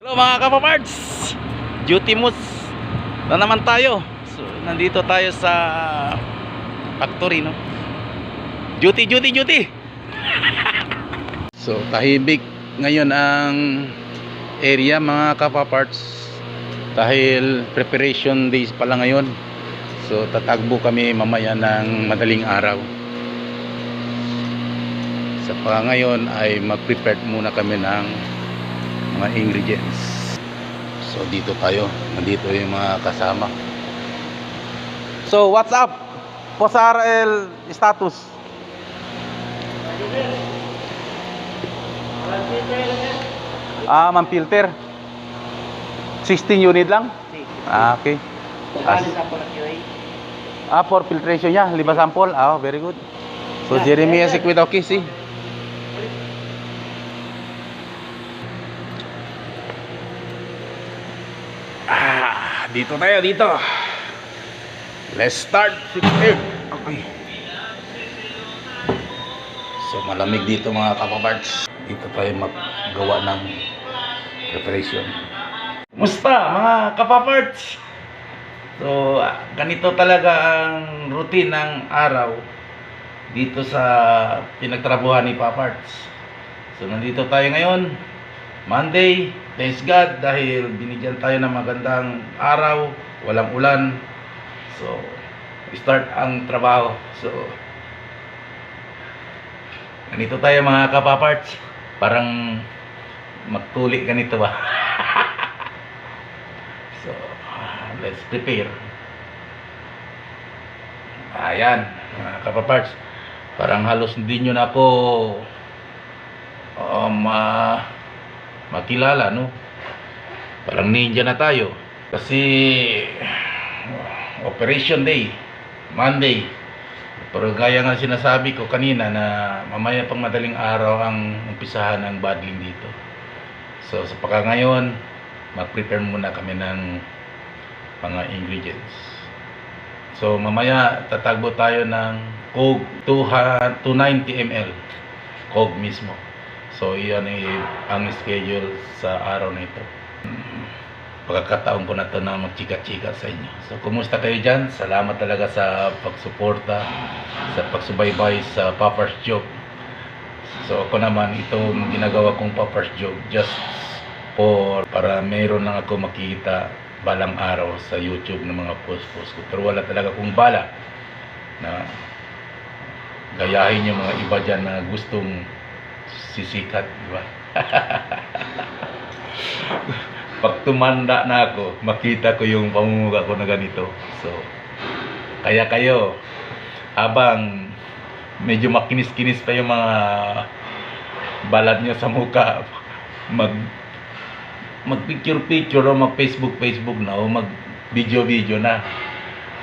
Hello mga kapapards, Duty Moose na naman tayo. So nandito tayo sa factory, no? Duty So tahimik ngayon ang area mga kapapards, dahil preparation days pala ngayon. So tatagbo kami mamaya ng madaling araw. Sa ngayon ay mag-prepare muna kami ng mga ingredients. So dito tayo, nandito yung mga kasama. So what's up? POSRL status. Man filter 16 unit lang. Okay. For filtration niya, 5 sample. Very good. So Jeremy has equipment, okay, see. Dito tayo, dito. Let's start. Okay. So malamig dito mga kapaparts. Dito tayo maggawa ng preparation. Kumusta mga kapaparts? So ganito talaga ang routine ng araw dito sa pinagtrabuhan ni Paparts. So nandito tayo ngayon, Monday. Thanks God dahil binigyan tayo ng magandang araw, walang ulan. So start ang trabaho. So ganito tayo mga kapaparts. Parang magtuli ganito ba? So let's prepare. Ayan mga kapaparts, parang halos hindi nyo na ako makilala, no? Parang ninja na tayo kasi operation day Monday. Pero gaya nga sinasabi ko kanina na mamaya pang madaling araw ang umpisahan ng badling dito. So sa ngayon mag-prepare muna kami ng mga ingredients. So mamaya tatagbo tayo ng Coke 290 ml Coke mismo. So iyan ang schedule sa araw na ito. Pagkakataon ko na ito na magchika-chika sa inyo. So kumusta kayo dyan? Salamat talaga sa pagsuporta, sa pagsubaybay sa Papar's Job. So ako naman, itong ginagawa kong Papar's Job just para mayroon lang ako makita balang araw sa YouTube ng mga post-post ko. Pero wala talaga akong bala na gayahin yung mga iba dyan na gustong sisikat, di ba? Pag tumanda na ako, makita ko yung pamumuka ko na ganito. So kaya kayo, habang medyo makinis-kinis pa yung mga balat nyo sa muka, mag picture o mag Facebook na o mag video na.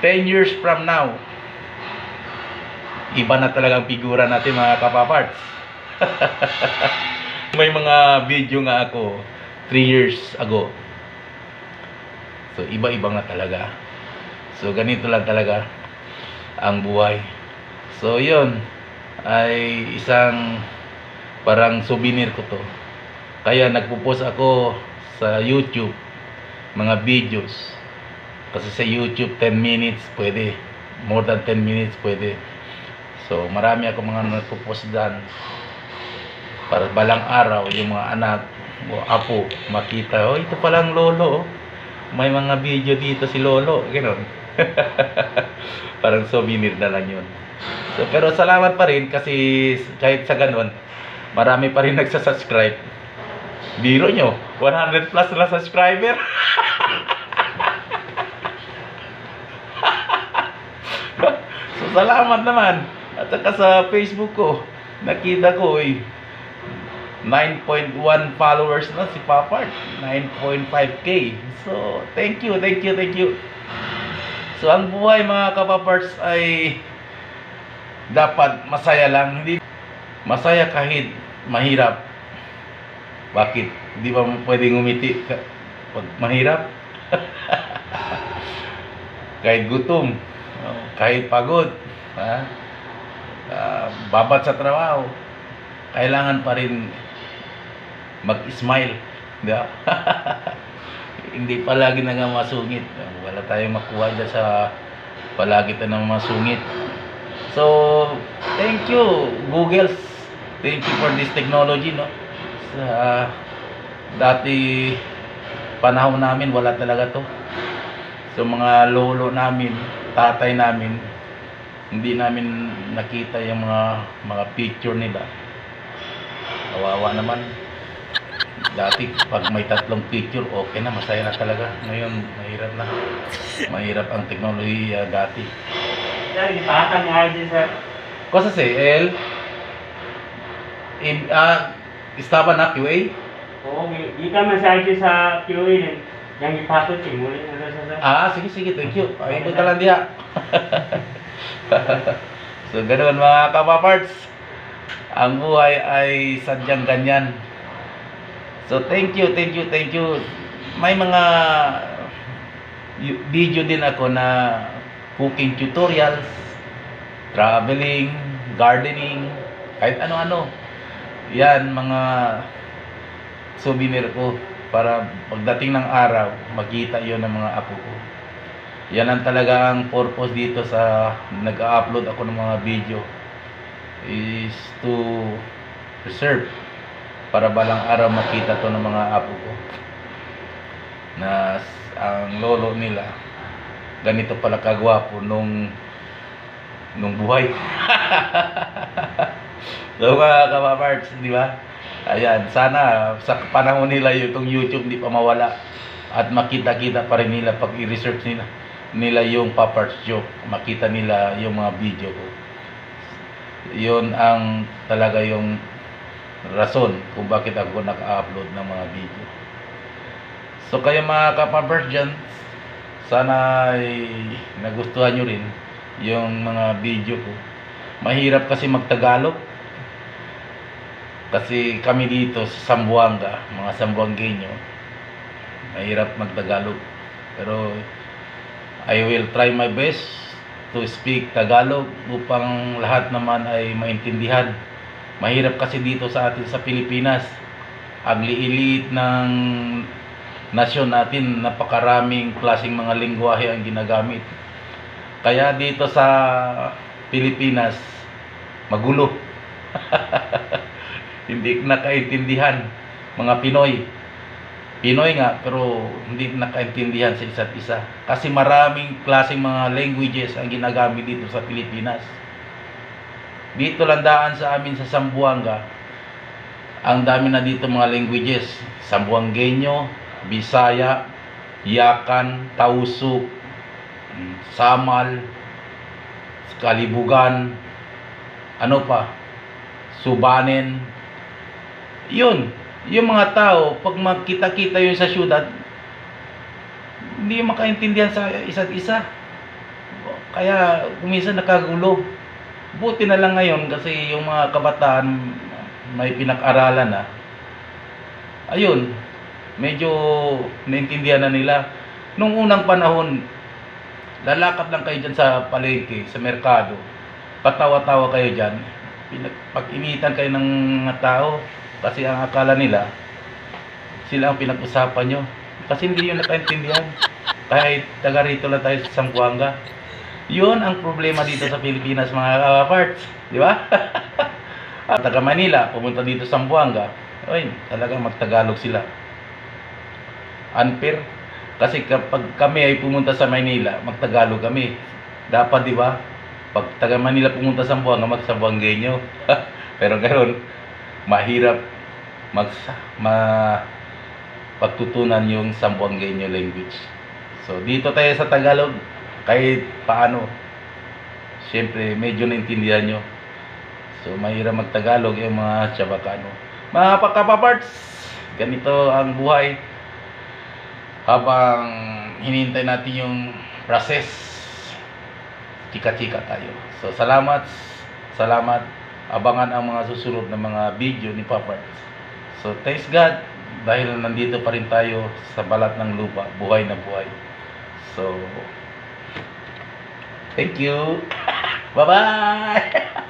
10 years from now, iba na talagang figura natin mga kapaparts. May mga video nga ako 3 years ago. So iba-iba nga talaga. So ganito lang talaga ang buhay. So yun ay isang parang souvenir ko to. Kaya nagpo-post ako sa YouTube mga videos. Kasi sa YouTube 10 minutes pwede, more than 10 minutes pwede. So marami ako mga nagpo-post dyan para balang araw yung mga anak o apo makita, oh ito palang lolo, oh. May mga video dito si lolo, gano'n. Parang souvenir na lang yun. So pero salamat pa rin kasi kahit sa gano'n marami pa rin nagsasubscribe. Biro nyo, 100 plus na subscriber. So salamat naman. At saka sa Facebook ko nakita ko 9.1 followers na si Papart, 9.5k. So thank you. So ang buhay mga kapaparts ay dapat masaya lang, hindi masaya kahit mahirap. Bakit? Hindi ba pwedeng umiti pag mahirap? Kahit gutom, kahit pagod, babad sa trabaho, kailangan pa rin mag-smile Di ba? Hindi palagi na nga masungit. Wala tayong makuha dyan sa palagi tayo ng masungit. So, thank you, Google. Thank you for this technology, no? Sa dati panahon namin, wala talaga to. So, mga lolo namin, tatay namin, hindi namin nakita yung mga picture nila. Kawawa naman. Dati, pag may 3 picture, okay na, masaya na talaga. Ngayon, mahirap na. Mahirap ang teknolohiya dati. Sir, ipahatan niya ID, sir. Cosa se, él estaba na QA? Oo, di ka man sa ID sa QA din. Yang ipahatan, muli na sa sir. Sige, sige, thank you. Ay, punta lang diya. So, ganoon mga kapaparts. Ang buhay ay sadyang ganyan. So, thank you, thank you, thank you. May mga video din ako na cooking tutorials, traveling, gardening, kahit ano-ano. Yan, mga souvenir ko para pagdating ng araw, makita yon ng mga apo ko. Yan ang talaga ang purpose dito sa nag-upload ako ng mga video, is to preserve para balang araw makita to ng mga apo ko na ang lolo nila ganito pala kagwapo nung buhay. So mga kapaparts, di ba? Ayan, sana sa panahon nila itong YouTube hindi pa mawala at makita-kita pa rin nila pag i-research nila yung Paparts Joke, makita nila yung mga video ko. Yun ang talaga yung rason kung bakit ako naka-upload ng mga video. So kayo mga kapaparts dyan, sana ay nagustuhan nyo rin yung mga video ko. Mahirap kasi magtagalog. Kasi kami dito sa Zamboanga, mga Zamboangueño, mahirap magtagalog. Pero I will try my best to speak Tagalog upang lahat naman ay maintindihan. Mahirap kasi dito sa atin sa Pilipinas. Ang liit ng nasyon natin, napakaraming klaseng mga lengguwahe ang ginagamit. Kaya dito sa Pilipinas, magulo. Hindi nakaintindihan mga Pinoy. Pinoy nga, pero hindi nakaintindihan sa isa't isa. Kasi maraming klaseng mga languages ang ginagamit dito sa Pilipinas. Dito landaan sa amin sa Zamboanga, ang dami na dito mga languages. Zamboangueño, Bisaya, Yakan, Tausug, Samal, Kalibugan, ano pa, Subanen. Yun, yung mga tao, pag magkita-kita yun sa syudad, hindi makaintindihan sa isa't isa. Kaya minsan nakagulo. Buti na lang ngayon kasi yung mga kabataan may pinag-aralan na. Ayun, medyo naintindihan na nila. Nung unang panahon, lalakad lang kayo dyan sa palengke, sa merkado. Patawa-tawa kayo dyan. Pag-initan kayo ng mga tao, kasi ang akala nila, sila ang pinag-usapan nyo. Kasi hindi yun nakaintindihan. Kahit taga rito lang tayo sa Zamboanga. Yun ang problema dito sa Pilipinas mga kaparts. Di ba? At taga Manila, pumunta dito sa Zamboanga. Ay, talagang magtagalog sila. Unfair. Kasi kapag kami ay pumunta sa Manila, magtagalog kami. Dapat, di ba? Pag taga Manila pumunta sa Zamboanga, mag-Zamboangueño. Pero ganoon, mahirap pagtutunan yung Zamboangueño language. So, dito tayo sa Tagalog, kahit paano, siyempre, medyo naintindihan nyo. So, mahirap magtagalog yung mga Chabacano. Mga kapaparts, ganito ang buhay. Habang hinihintay natin yung process, chika-chika tayo. So, salamat. Abangan ang mga susunod na mga video ni Paparts. So, thanks God, dahil nandito pa rin tayo sa balat ng lupa, buhay na buhay. So, thank you. Bye-bye.